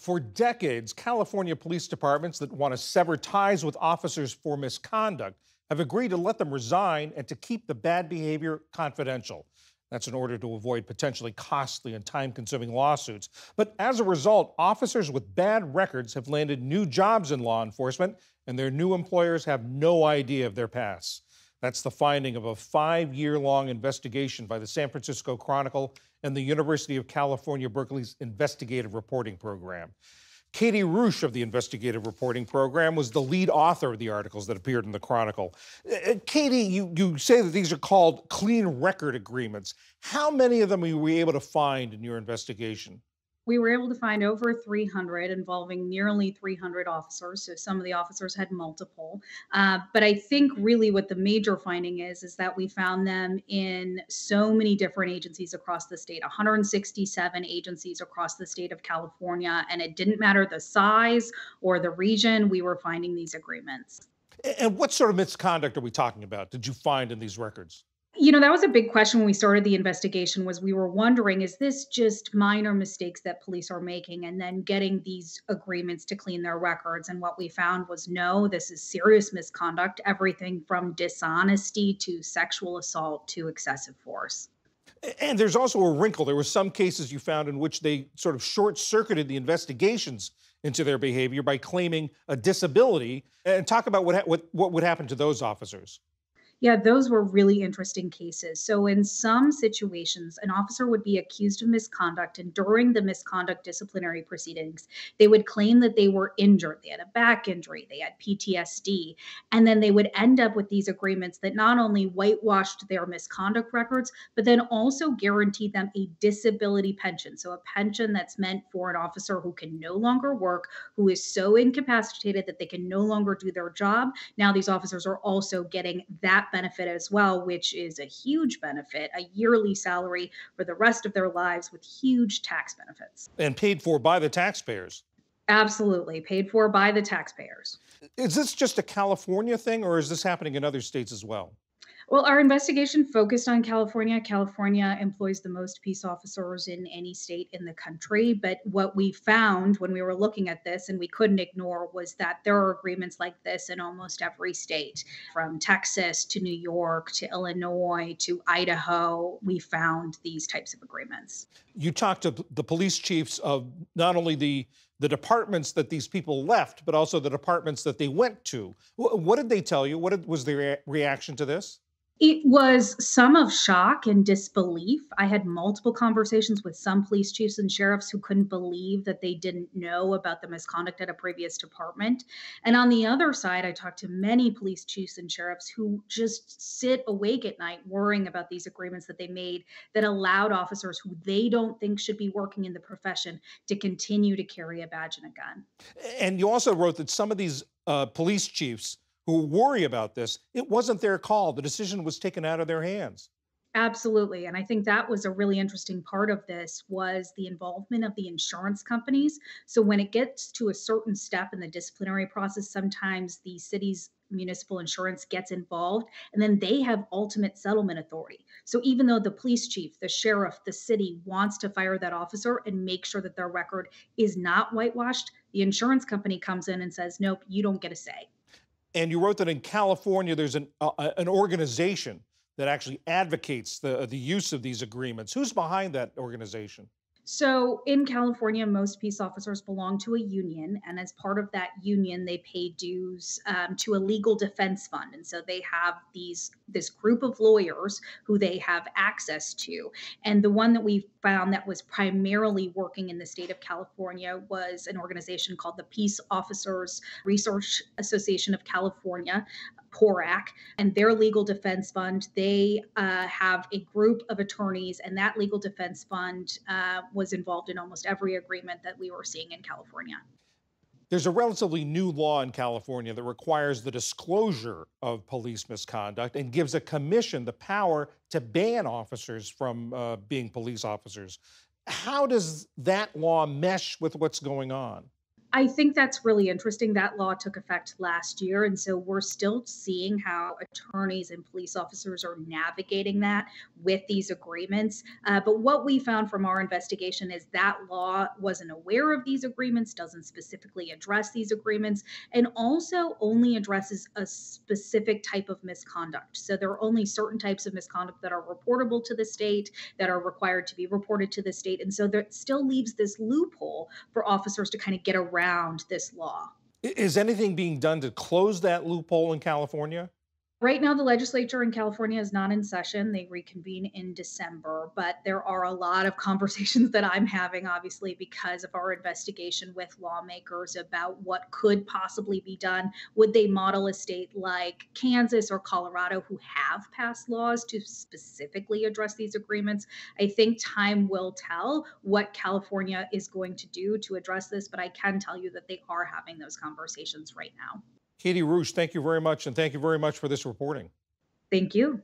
For decades, California police departments that want to sever ties with officers for misconduct have agreed to let them resign and to keep the bad behavior confidential. That's in order to avoid potentially costly and time consuming lawsuits. But as a result, officers with bad records have landed new jobs in law enforcement, and their new employers have no idea of their pasts. That's the finding of a 5-year-long investigation by the San Francisco Chronicle and the University of California, Berkeley's investigative reporting program. Katie Roosh of the investigative reporting program was the lead author of the articles that appeared in the Chronicle. Katie, you say that these are called clean record agreements. How many of them were you able to find in your investigation? We were able to find over 300 involving nearly 300 officers. So some of the officers had multiple. But I think really what the major finding is that we found them in so many different agencies across the state, 167 agencies across the state of California. And it didn't matter the size or the region, we were finding these agreements. And what sort of misconduct are we talking about? Did you find in these records? That was a big question when we started the investigation was we were wondering, is this just minor mistakes that police are making and then getting these agreements to clean their records? And what we found was no, this is serious misconduct, everything from dishonesty to sexual assault to excessive force. And there's also a wrinkle. There were some cases you found in which they sort of short-circuited the investigations into their behavior by claiming a disability. And talk about what would happen to those officers. Yeah, those were really interesting cases. So, in some situations, an officer would be accused of misconduct, and during the misconduct disciplinary proceedings, they would claim that they were injured. They had a back injury, they had PTSD, and then they would end up with these agreements that not only whitewashed their misconduct records, but then also guaranteed them a disability pension. So, a pension that's meant for an officer who can no longer work, who is so incapacitated that they can no longer do their job. Now, these officers are also getting that benefit as well, which is a huge benefit, a yearly salary for the rest of their lives with huge tax benefits. And paid for by the taxpayers. Absolutely. Paid for by the taxpayers. Is this just a California thing, or is this happening in other states as well? Well, our investigation focused on California. California employs the most peace officers in any state in the country. But what we found when we were looking at this, and we couldn't ignore, was that there are agreements like this in almost every state, from Texas to New York to Illinois to Idaho. We found these types of agreements. You talked to the police chiefs of not only the departments that these people left, but also the departments that they went to. What did they tell you? Was their reaction to this? It was some of shock and disbelief. I had multiple conversations with some police chiefs and sheriffs who couldn't believe that they didn't know about the misconduct at a previous department. And on the other side, I talked to many police chiefs and sheriffs who just sit awake at night worrying about these agreements that they made that allowed officers who they don't think should be working in the profession to continue to carry a badge and a gun. And you also wrote that some of these police chiefs who worry about this, it wasn't their call. The decision was taken out of their hands. Absolutely. And I think that was a really interesting part of this was the involvement of the insurance companies. So when it gets to a certain step in the disciplinary process, sometimes the city's municipal insurance gets involved and then they have ultimate settlement authority. So even though the police chief, the sheriff, the city wants to fire that officer and make sure that their record is not whitewashed, the insurance company comes in and says, nope, you don't get a say. And you wrote that in California, there's an organization that actually advocates the use of these agreements. Who's behind that organization? So in California, most peace officers belong to a union, and as part of that union, they pay dues to a legal defense fund. And so they have this group of lawyers who they have access to. And the one that we found that was primarily working in the state of California was an organization called the Peace Officers Research Association of California, PORAC, and their legal defense fund. They have a group of attorneys, and that legal defense fund was involved in almost every agreement that we were seeing in California. There's a relatively new law in California that requires the disclosure of police misconduct and gives a commission the power to ban officers from being police officers. How does that law mesh with what's going on? I think that's really interesting. That law took effect last year. And so we're still seeing how attorneys and police officers are navigating that with these agreements. But what we found from our investigation is that law wasn't aware of these agreements, doesn't specifically address these agreements, and also only addresses a specific type of misconduct. So there are only certain types of misconduct that are reportable to the state, that are required to be reported to the state. And so that still leaves this loophole for officers to kind of get around this law. Is anything being done to close that loophole in California? Right now, the legislature in California is not in session. They reconvene in December, but there are a lot of conversations that I'm having, obviously, because of our investigation with lawmakers about what could possibly be done. Would they model a state like Kansas or Colorado who have passed laws to specifically address these agreements? I think time will tell what California is going to do to address this, but I can tell you that they are having those conversations right now. Katie Roosh, thank you very much, and thank you very much for this reporting. Thank you.